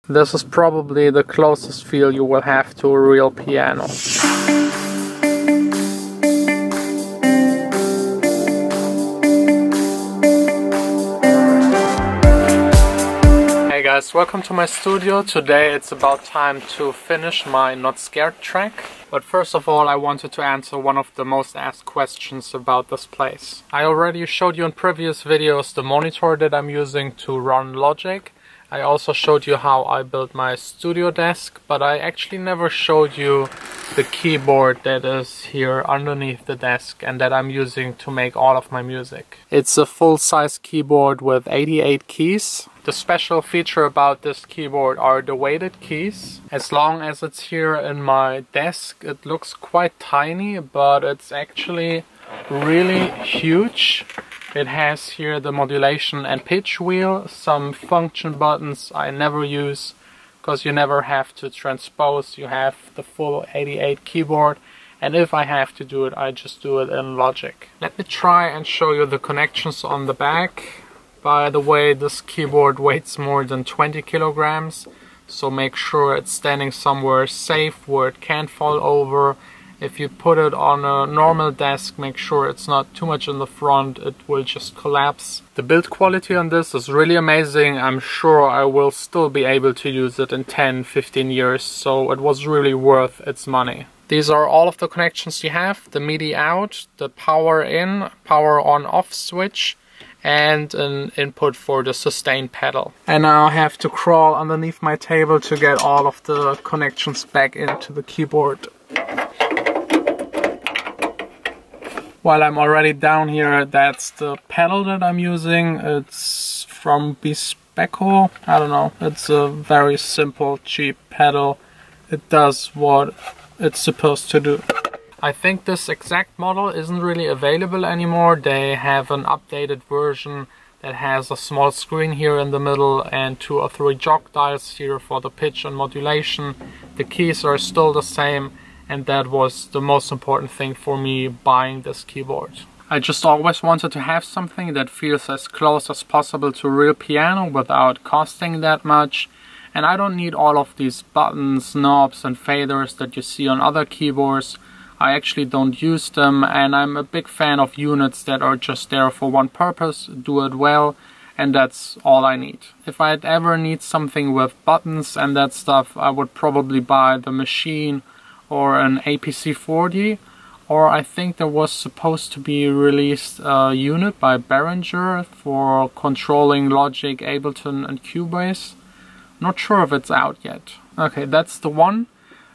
This is probably the closest feel you will have to a real piano. Hey guys, welcome to my studio. Today it's about time to finish my Not Scared track. But first of all, I wanted to answer one of the most asked questions about this place. I already showed you in previous videos the monitor that I'm using to run Logic. I also showed you how I built my studio desk, but I actually never showed you the keyboard that is here underneath the desk and that I'm using to make all of my music. It's a full-size keyboard with 88 keys. The special feature about this keyboard are the weighted keys. As long as it's here in my desk, it looks quite tiny, but it's actually really huge. It has here the modulation and pitch wheel, some function buttons I never use because you never have to transpose. You have the full 88 keyboard, and if I have to do it, I just do it in Logic. Let me try and show you the connections on the back. By the way, this keyboard weighs more than 20 kilograms, so make sure it's standing somewhere safe where it can't fall over. If you put it on a normal desk, make sure it's not too much in the front, it will just collapse. The build quality on this is really amazing. I'm sure I will still be able to use it in 10-15 years, so it was really worth its money. These are all of the connections you have: the MIDI out, the power in, power on off switch, and an input for the sustain pedal. And now I have to crawl underneath my table to get all of the connections back into the keyboard. While I'm already down here, that's the pedal that I'm using. It's from Bespeco. I don't know, it's a very simple, cheap pedal. It does what it's supposed to do. I think this exact model isn't really available anymore. They have an updated version that has a small screen here in the middle and 2 or 3 jog dials here for the pitch and modulation. The keys are still the same, and that was the most important thing for me buying this keyboard. I just always wanted to have something that feels as close as possible to a real piano without costing that much. And I don't need all of these buttons, knobs and faders that you see on other keyboards. I actually don't use them, and I'm a big fan of units that are just there for one purpose, do it well, and that's all I need. If I'd ever need something with buttons and that stuff, I would probably buy the Machine or an APC40, or I think there was supposed to be released a unit by Behringer for controlling Logic, Ableton and Cubase. Not sure if it's out yet. Okay, that's the one.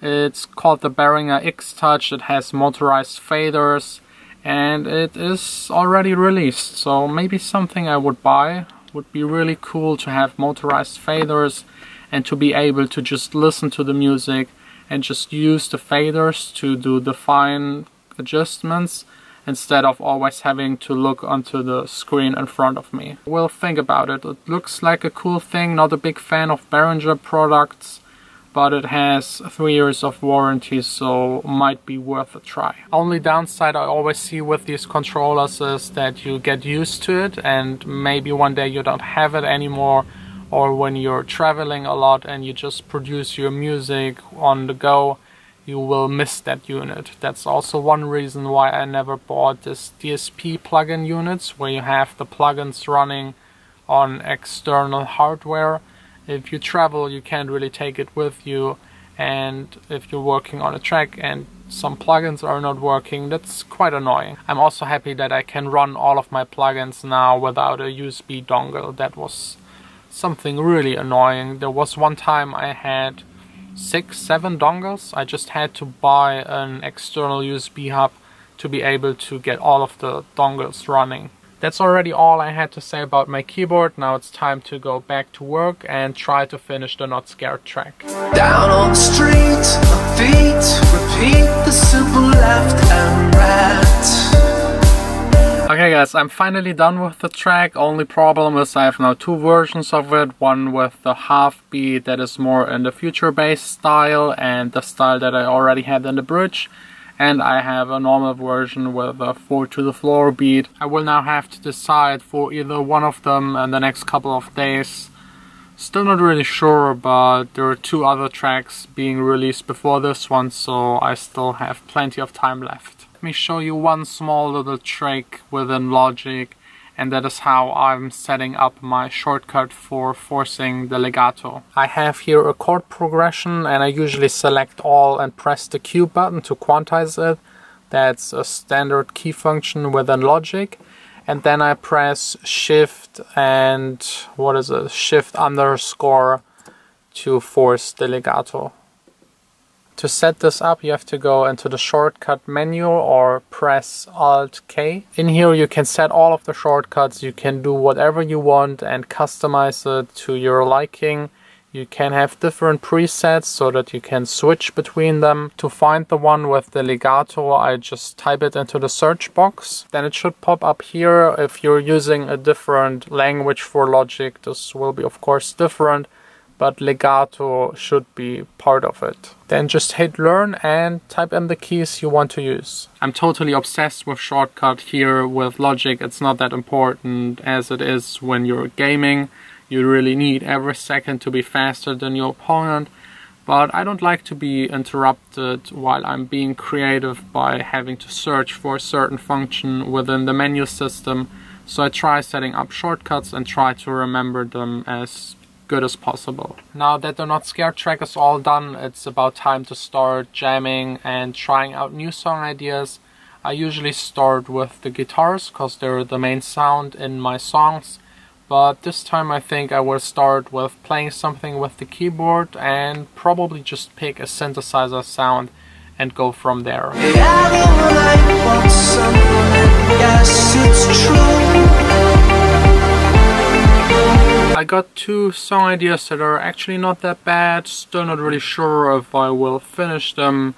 It's called the Behringer X-Touch. It has motorized faders and it is already released, so maybe something I would buy. Would be really cool to have motorized faders and to be able to just listen to the music and just use the faders to do the fine adjustments instead of always having to look onto the screen in front of me. Well, think about it. It looks like a cool thing. Not a big fan of Behringer products, but it has 3 years of warranty, so might be worth a try. Only downside I always see with these controllers is that you get used to it and maybe one day you don't have it anymore, or when you're traveling a lot and you just produce your music on the go, you will miss that unit. That's also one reason why I never bought this DSP plugin units, where you have the plugins running on external hardware. If you travel, you can't really take it with you, and if you're working on a track and some plugins are not working, that's quite annoying. I'm also happy that I can run all of my plugins now without a USB dongle. That was something really annoying. There was one time I had 6-7 dongles. I just had to buy an external USB hub to be able to get all of the dongles running. That's already all I had to say about my keyboard. Now it's time to go back to work and try to finish the Not Scared track. Down on the street, my feet repeat the simple left and right. Okay guys, I'm finally done with the track. Only problem is I have now 2 versions of it. One with the half beat that is more in the future bass style and the style that I already had in the bridge. And I have a normal version with a 4 to the floor beat. I will now have to decide for either one of them in the next couple of days. Still not really sure, but there are 2 other tracks being released before this one, so I still have plenty of time left. Let me show you one small little trick within Logic, and that is how I'm setting up my shortcut for forcing the legato. I have here a chord progression, and I usually select all and press the Q button to quantize it. That's a standard key function within Logic. And then I press Shift and Shift _ to force the legato. To set this up, you have to go into the shortcut menu or press Alt K. In here you can set all of the shortcuts, you can do whatever you want and customize it to your liking. You can have different presets so that you can switch between them. To find the one with the legato, I just type it into the search box. Then it should pop up here. If you're using a different language for Logic, this will be of course different, but legato should be part of it. Then just hit learn and type in the keys you want to use. I'm totally obsessed with shortcut here with Logic. It's not that important as it is when you're gaming. You really need every second to be faster than your opponent, but I don't like to be interrupted while I'm being creative by having to search for a certain function within the menu system, so I try setting up shortcuts and try to remember them as good as possible. Now that the Not Scared track is all done, it's about time to start jamming and trying out new song ideas. I usually start with the guitars because they're the main sound in my songs. But this time I think I will start with playing something with the keyboard and probably just pick a synthesizer sound and go from there. I got 2 song ideas that are actually not that bad, still not really sure if I will finish them.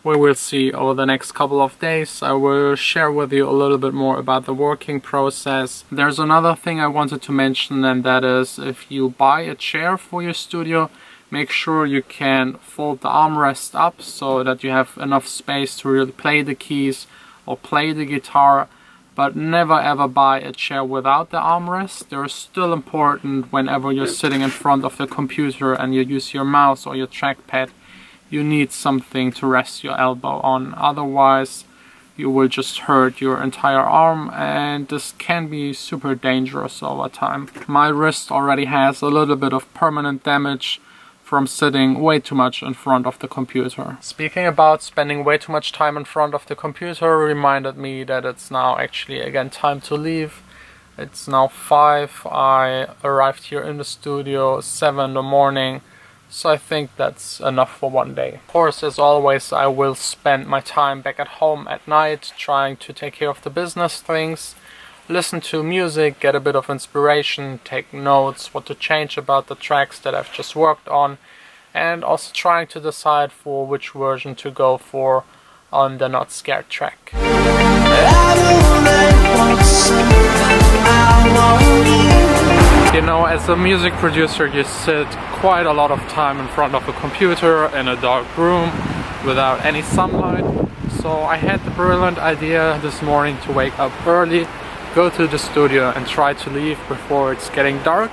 We will see over the next couple of days. I will share with you a little bit more about the working process. There's another thing I wanted to mention, and that is if you buy a chair for your studio, make sure you can fold the armrest up so that you have enough space to really play the keys or play the guitar, but never ever buy a chair without the armrest. They're still important whenever you're sitting in front of the computer and you use your mouse or your trackpad. You need something to rest your elbow on, otherwise you will just hurt your entire arm, and this can be super dangerous over time. My wrist already has a little bit of permanent damage from sitting way too much in front of the computer. Speaking about spending way too much time in front of the computer reminded me that it's now actually again time to leave. It's now 5, I arrived here in the studio 7 in the morning. So I think that's enough for one day. Of course, as always, I will spend my time back at home at night trying to take care of the business things, listen to music, get a bit of inspiration, take notes, what to change about the tracks that I've just worked on, and also trying to decide for which version to go for on the Not Scared track. You know, as a music producer, you sit quite a lot of time in front of a computer in a dark room without any sunlight. So I had the brilliant idea this morning to wake up early, go to the studio and try to leave before it's getting dark,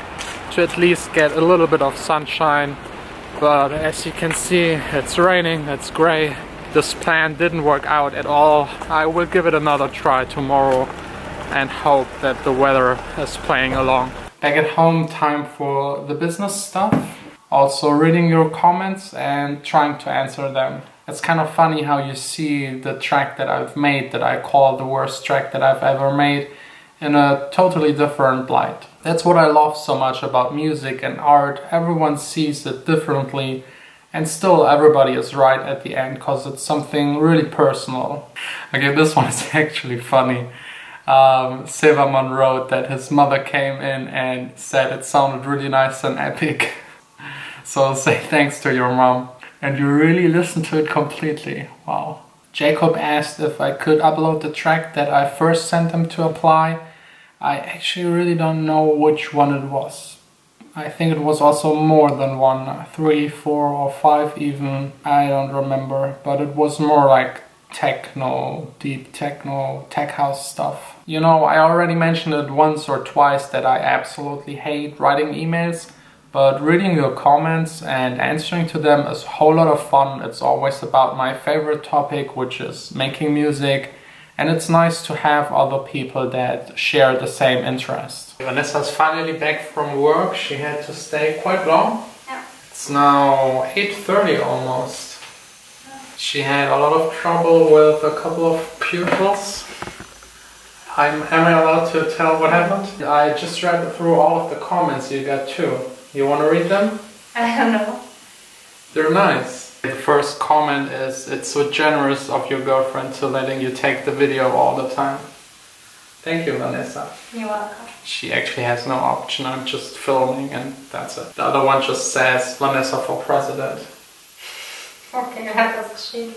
to at least get a little bit of sunshine. But as you can see, it's raining, it's grey. This plan didn't work out at all. I will give it another try tomorrow and hope that the weather is playing along. Back at home, time for the business stuff. Also reading your comments and trying to answer them. It's kind of funny how you see the track that I've made, that I call the worst track that I've ever made, in a totally different light. That's what I love so much about music and art. Everyone sees it differently, and still everybody is right at the end because it's something really personal. Okay, this one is actually funny. Silverman wrote that his mother came in and said it sounded really nice and epic. So say thanks to your mom. And you really listened to it completely. Wow. Jacob asked if I could upload the track that I first sent him to apply. I actually really don't know which one it was. I think it was also more than one, 3, 4 or 5 even. I don't remember, but it was more like techno, deep techno, tech house stuff. You know, I already mentioned it once or twice that I absolutely hate writing emails, But reading your comments and answering to them is a whole lot of fun. It's always about my favorite topic, which is making music. And it's nice to have other people that share the same interest. Vanessa's finally back from work. She had to stay quite long. Yeah. It's now 8:30 almost. She had a lot of trouble with a couple of pupils. Am I allowed to tell what happened? I just read through all of the comments you got too. You want to read them? I don't know. They're nice. The first comment is, it's so generous of your girlfriend to letting you take the video all the time. Thank you, Vanessa. You're welcome. She actually has no option. I'm just filming and that's it. The other one just says Vanessa for president. Okay, wer hat das geschrieben?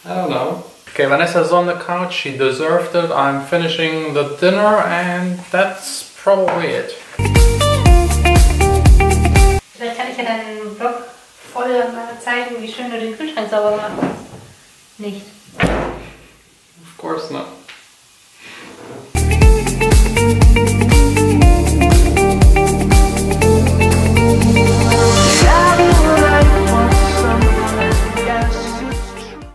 I don't know. Okay, Vanessa's on the couch. She deserved it. I'm finishing the dinner and that's probably it. Vielleicht kann ich ja deinen Blog voll mal zeigen, wie schön du den Kühlschrank sauber machst. Nicht. Of course not.